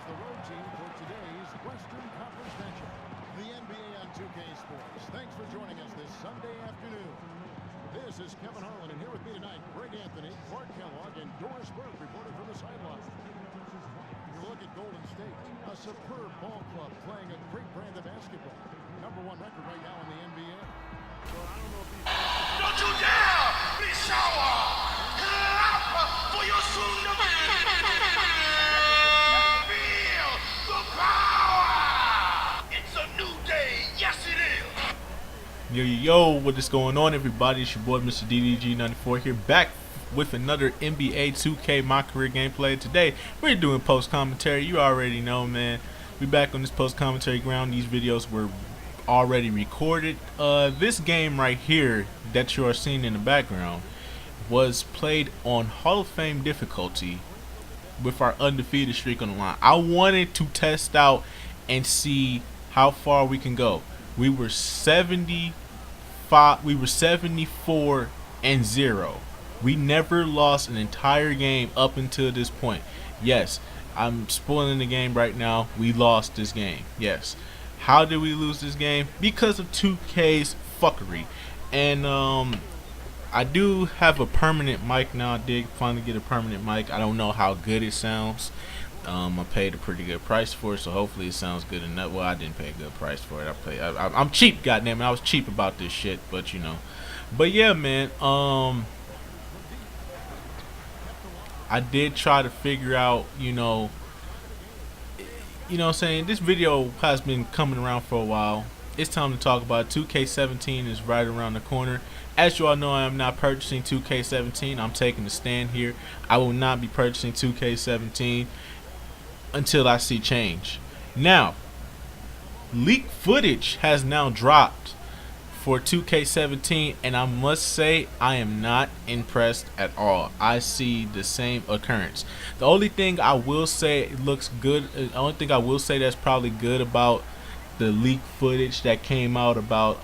is the road team for today's Western Conference matchup. The NBA on 2K Sports. Thanks for joining us this Sunday afternoon. This is Kevin Harlan, and here with me tonight, Greg Anthony, Clark Kellogg, and Doris Burke reporting from the sideline. You look at Golden State, a superb ball club playing a great brand of basketball. #1 record right now in the NBA. So I don't know if he's... Don't you dare be sour! Clap for your soon-to-be! Feel the power! It's a new day, yes it is! Yo, what is going on, everybody? It's your boy, Mr. DDG94 here, back with another NBA 2K My Career gameplay. Today, we're doing post-commentary. You already know, man. We back on this post-commentary ground. These videos were already recorded. This game right here that you are seeing in the background was played on Hall of Fame difficulty with our undefeated streak on the line. I wanted to test out and see how far we can go. We were 74-0. We never lost an entire game up until this point. Yes, I'm spoiling the game right now. We lost this game. Yes. How did we lose this game? Because of 2K's fuckery. And I do have a permanent mic now. I did finally get a permanent mic. I don't know how good it sounds. I paid a pretty good price for it, so hopefully it sounds good enough. Well, I didn't pay a good price for it. I'm cheap, goddamn it. I was cheap about this shit, but you know. But yeah, man. I did try to figure out, you know what I'm saying, this video has been coming around for a while. It's time to talk about it. 2K17 is right around the corner. As you all know, I am not purchasing 2K17. I'm taking a stand here. I will not be purchasing 2K17 until I see change. Now, leaked footage has now dropped for 2K17, and I must say I am not impressed at all. I see the same occurrence. The only thing I will say looks good, the only thing I will say that's probably good about the leaked footage that came out about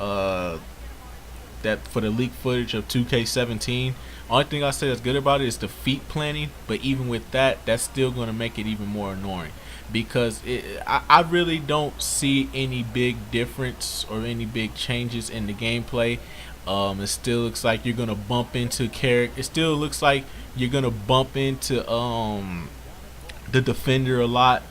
that for the leaked footage of 2K17, only thing I say that's good about it is the feet planting. But even with that, that's still going to make it even more annoying, because I really don't see any big difference or any big changes in the gameplay. It still looks like you're gonna bump into character. It still looks like you're gonna bump into the defender a lot,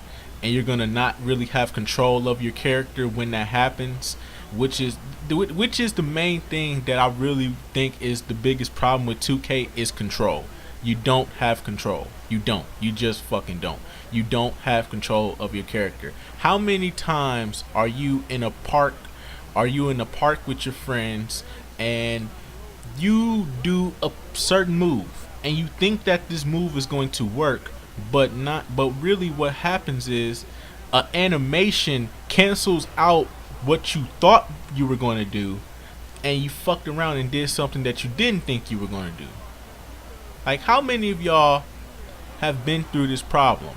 and you're gonna not really have control of your character when that happens, which is the main thing that I really think is the biggest problem with 2K is control. You don't have control. You don't. You just fucking don't. You don't have control of your character. How many times are you in a park? Are you in a park with your friends and you do a certain move and you think that this move is going to work, but really what happens is an animation cancels out what you thought you were going to do, and you fucked around and did something that you didn't think you were going to do. Like, how many of y'all have been through this problem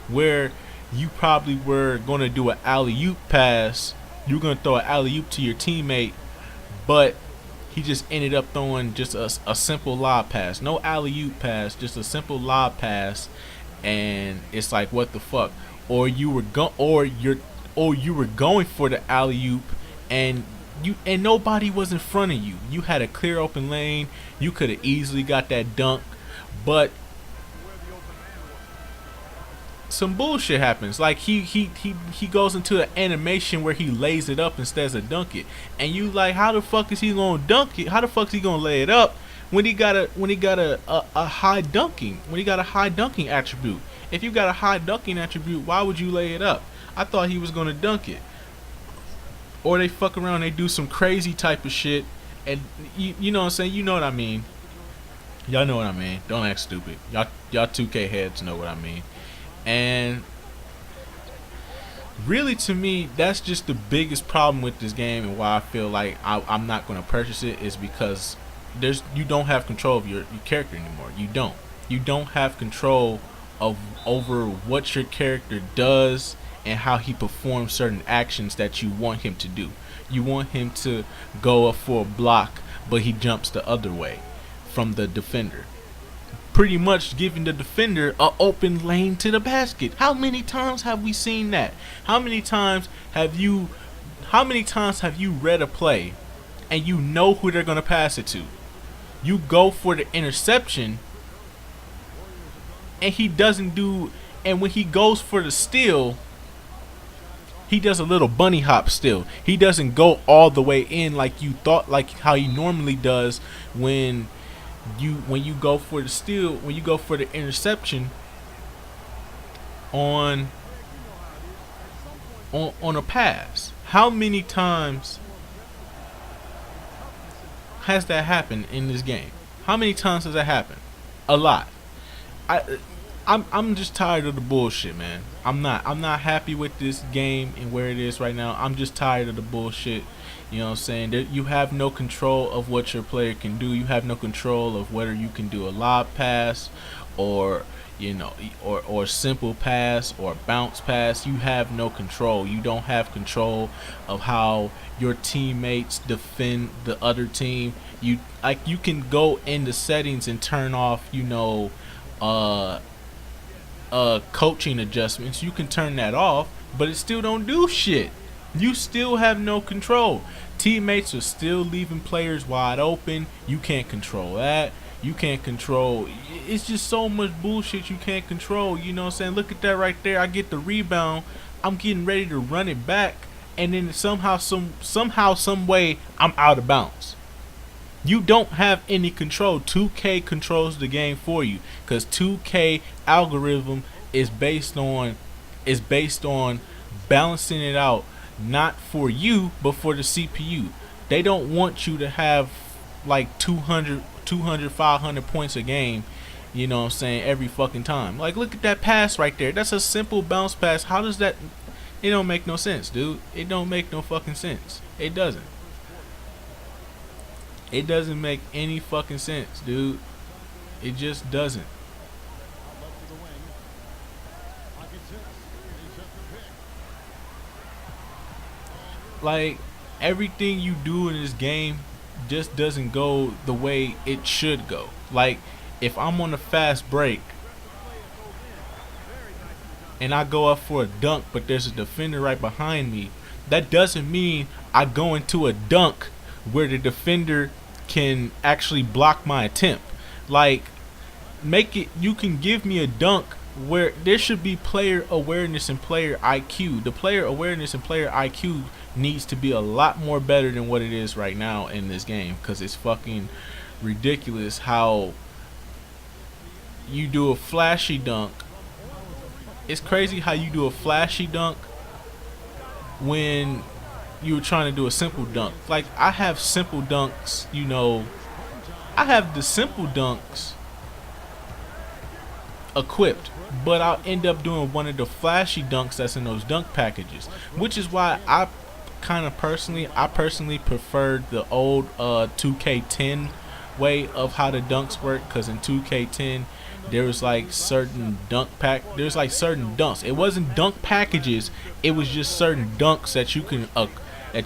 where you probably were going to do an alley-oop pass, you were going to throw an alley-oop to your teammate, but he just ended up throwing just a simple lob pass, no alley-oop pass, just a simple lob pass, and it's like, what the fuck? Or you were going for the alley-oop, and nobody was in front of you. You had a clear open lane. You could have easily got that dunk, but some bullshit happens. Like he goes into an animation where he lays it up instead of dunk it, and you like, how the fuck is he gonna dunk it? How the fuck is he gonna lay it up when he got a high dunking attribute? If you got a high dunking attribute, why would you lay it up? I thought he was gonna dunk it. Or they fuck around, they do some crazy type of shit, and you know what I'm saying? You know what I mean. Y'all know what I mean. Don't act stupid. Y'all 2K heads know what I mean. And really, to me, that's just the biggest problem with this game, and why I feel like I'm not going to purchase it, is because you don't have control of your character anymore. You don't have control over what your character does and how he performs certain actions that you want him to do. You want him to go up for a block, but he jumps the other way from the defender. pretty much giving the defender a open lane to the basket. How many times have we seen that? How many times have you read a play and you know who they're going to pass it to? You go for the interception and he doesn't do, and when he goes for the steal, he does a little bunny hop still. He doesn't go all the way in like you thought, like how he normally does when you go for the steal, when you go for the interception on a pass. How many times has that happened in this game? How many times has that happened? A lot. I'm just tired of the bullshit, man. I'm not happy with this game and where it is right now. I'm just tired of the bullshit. You know what I'm saying? You have no control of what your player can do. You have no control of whether you can do a lob pass or, you know, or simple pass or bounce pass. You have no control. You don't have control of how your teammates defend the other team. You can go in the settings and turn off, you know, coaching adjustments. You can turn that off, but it still don't do shit. You still have no control. Teammates are still leaving players wide open. You can't control that. You can't control. It's just so much bullshit you can't control. You know what I'm saying? Look at that right there. I get the rebound. I'm getting ready to run it back, and then somehow, some way, I'm out of bounds. You don't have any control. 2K controls the game for you, because 2K algorithm is based on balancing it out, not for you but for the CPU. They don't want you to have like 200, 500 points a game, you know what I'm saying, every fucking time. Like, look at that pass right there. That's a simple bounce pass. How does that? It don't make no sense, dude. It don't make no fucking sense. It doesn't. It doesn't make any fucking sense, dude. It just doesn't. Like, everything you do in this game just doesn't go the way it should go. Like, if I'm on a fast break and I go up for a dunk, but there's a defender right behind me, that doesn't mean I go into a dunk where the defender can actually block my attempt. Like, make it, you can give me a dunk where there should be player awareness and player IQ. The player awareness and player IQ needs to be a lot more better than what it is right now in this game, because it's fucking ridiculous how you do a flashy dunk. It's crazy how you do a flashy dunk when you were trying to do a simple dunk. Like, I have simple dunks, you know, I have the simple dunks equipped, but I'll end up doing one of the flashy dunks that's in those dunk packages, which is why I personally preferred the old 2K10 way of how the dunks work, because in 2K10 there was like certain there's like certain dunks. It wasn't dunk packages, it was just certain dunks that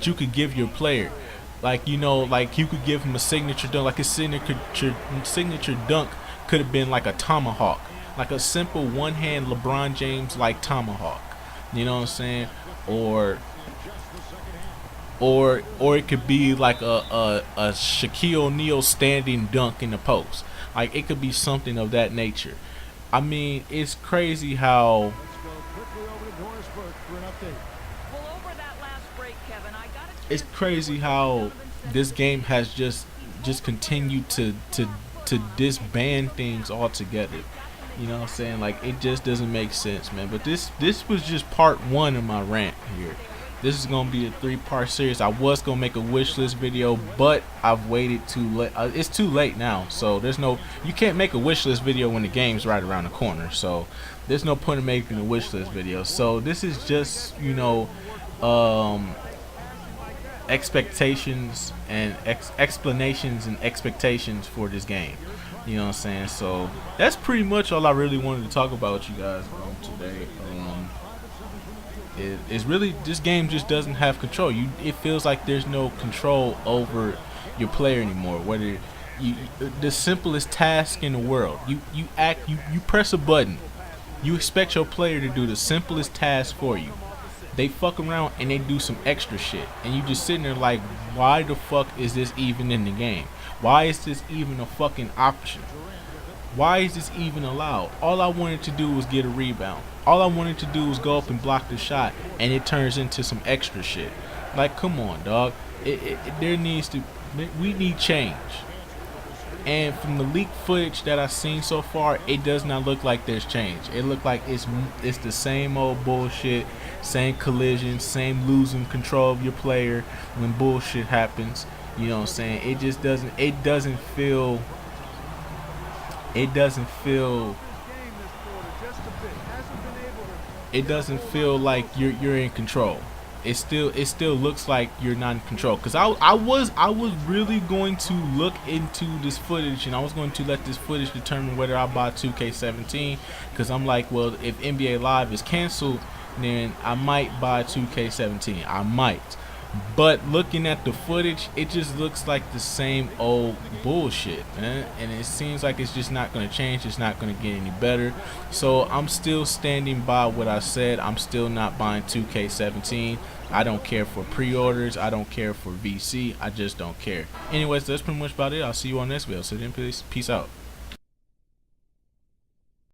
you could give your player. Like, you know, like you could give him a signature dunk. Like, a signature dunk could have been like a tomahawk, like a simple one-hand LeBron James like tomahawk. You know what I'm saying? Or it could be like a Shaquille O'Neal standing dunk in the post. Like, it could be something of that nature. I mean, it's crazy how this game has just continued to disband things altogether. You know what I'm saying? Like, it just doesn't make sense, man. But this was just part one of my rant here. This is gonna be a 3-part series. I was gonna make a wish list video, but I've waited too late. It's too late now, so you can't make a wish list video when the game's right around the corner. So there's no point in making a wish list video. So this is just, you know, expectations and explanations and expectations for this game. You know what I'm saying? So that's pretty much all I really wanted to talk about with you guys today. It's really, this game just doesn't have control. It feels like there's no control over your player anymore. Whether The simplest task in the world. You press a button. You expect your player to do the simplest task for you. They fuck around and they do some extra shit, and you just sitting there like, why the fuck is this even in the game? Why is this even a fucking option? Why is this even allowed? All I wanted to do was get a rebound. All I wanted to do was go up and block the shot, and it turns into some extra shit. Like, come on, dog. We need change. And from the leaked footage that I've seen so far, it does not look like there's change. It look like it's the same old bullshit, same collision, same losing control of your player when bullshit happens. You know what I'm saying? It doesn't feel like you're in control. It still looks like you're not in control. Cause I was really going to look into this footage, and I was going to let this footage determine whether I buy 2K17. Cause I'm like, well, if NBA Live is canceled, then I might buy 2K17. I might. But looking at the footage, it just looks like the same old bullshit, man. And it seems like it's just not going to change. It's not going to get any better. So I'm still standing by what I said. I'm still not buying 2K17. I don't care for pre-orders. I don't care for VC. I just don't care. Anyways, that's pretty much about it. I'll see you on next video. So then, peace out.